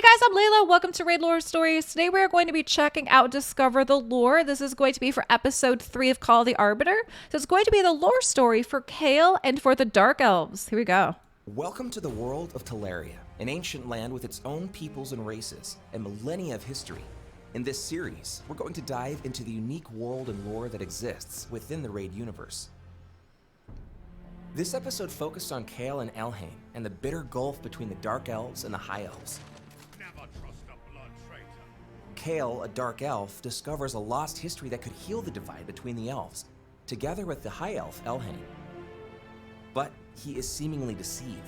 guys, I'm Layla. Welcome to Raidlore Stories. Today we are going to be checking out Discover the Lore. This is going to be for episode 3 of Kael the Arbiter. So it's going to be the lore story for Kael and for the Dark Elves. Here we go. Welcome to the world of Teleria, an ancient land with its own peoples and races, and millennia of history. In this series, we're going to dive into the unique world and lore that exists within the Raid universe. This episode focused on Kael and Elhain and the bitter gulf between the Dark Elves and the High Elves. Never trust a blood traitor. Kael, a Dark Elf, discovers a lost history that could heal the divide between the elves, together with the High Elf, Elhain. But he is seemingly deceived.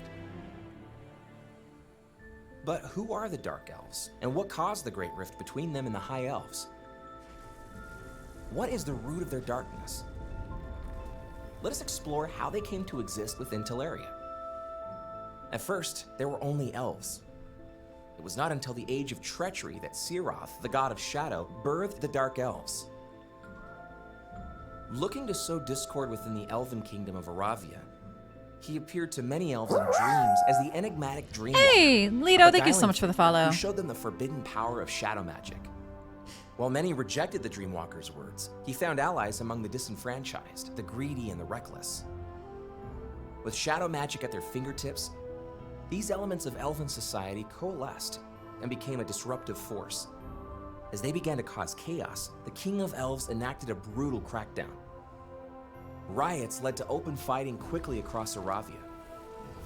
But who are the Dark Elves, and what caused the great rift between them and the High Elves? What is the root of their darkness? Let us explore how they came to exist within Teleria. At first, there were only elves. It was not until the age of treachery that Siroth, the god of shadow, birthed the Dark Elves. Looking to sow discord within the elven kingdom of Aravia, he appeared to many elves in dreams as the enigmatic Dream Hey, Lito, thank you so much for the follow. who showed them the forbidden power of shadow magic. While many rejected the Dreamwalker's words, he found allies among the disenfranchised, the greedy, and the reckless. With shadow magic at their fingertips, these elements of elven society coalesced and became a disruptive force. As they began to cause chaos, the King of Elves enacted a brutal crackdown. Riots led to open fighting quickly across Aravia.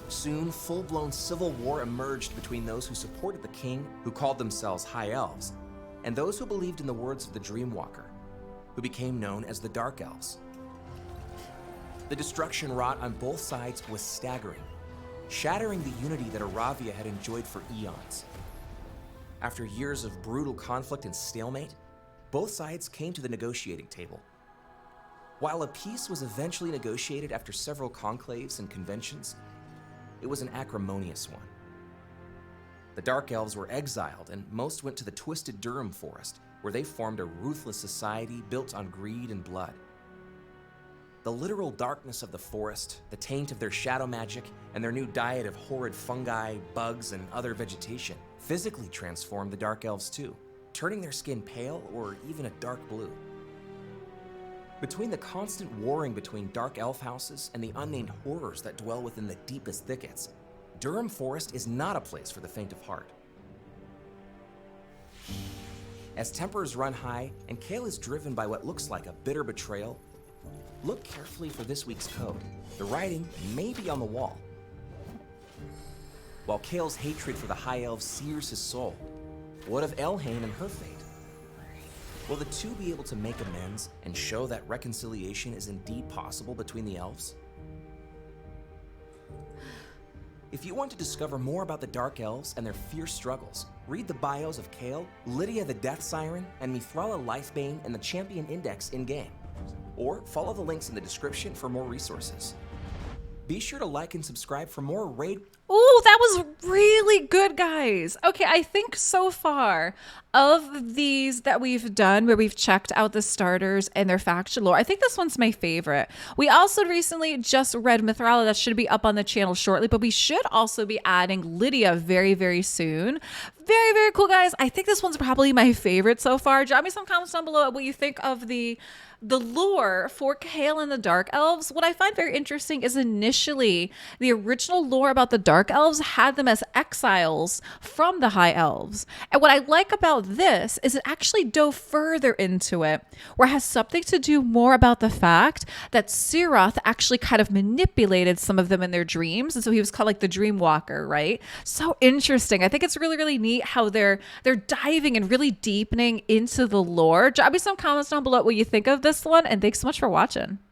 Soon, full-blown civil war emerged between those who supported the king, who called themselves High Elves, and those who believed in the words of the Dreamwalker, who became known as the Dark Elves. The destruction wrought on both sides was staggering, shattering the unity that Aravia had enjoyed for eons. After years of brutal conflict and stalemate, both sides came to the negotiating table. While a peace was eventually negotiated after several conclaves and conventions, it was an acrimonious one. The Dark Elves were exiled, and most went to the Twisted Durham Forest, where they formed a ruthless society built on greed and blood. The literal darkness of the forest, the taint of their shadow magic, and their new diet of horrid fungi, bugs, and other vegetation physically transformed the Dark Elves too, turning their skin pale or even a dark blue. Between the constant warring between Dark Elf houses and the unnamed horrors that dwell within the deepest thickets, Durham Forest is not a place for the faint of heart. As tempers run high and Kael is driven by what looks like a bitter betrayal, look carefully for this week's code. The writing may be on the wall. While Kael's hatred for the High Elves sears his soul, what of Elhain and her fate? Will the two be able to make amends and show that reconciliation is indeed possible between the elves? If you want to discover more about the Dark Elves and their fierce struggles, read the bios of Kael, Lydia the Death Siren, and Mithrala Lifebane and the Champion Index in-game. Or follow the links in the description for more resources. Be sure to like and subscribe for more Raid. Ooh, that was really good, guys. Okay, I think so far of these that we've done where we've checked out the starters and their faction lore, I think this one's my favorite. We also recently just read Mithrala. That should be up on the channel shortly, but we should also be adding Lydia very, very soon. Very, very cool, guys. I think this one's probably my favorite so far. Drop me some comments down below what you think of the lore for Kael and the Dark Elves. What I find very interesting is initially the original lore about the Dark Elves had them as exiles from the High Elves. And what I like about this is it actually dove further into it, where it has something to do more about the fact that Siroth actually kind of manipulated some of them in their dreams. And so he was called like the Dreamwalker, right? So interesting. I think it's really, really neat how they're diving and really deepening into the lore. Drop me some comments down below what you think of this one, and thanks so much for watching.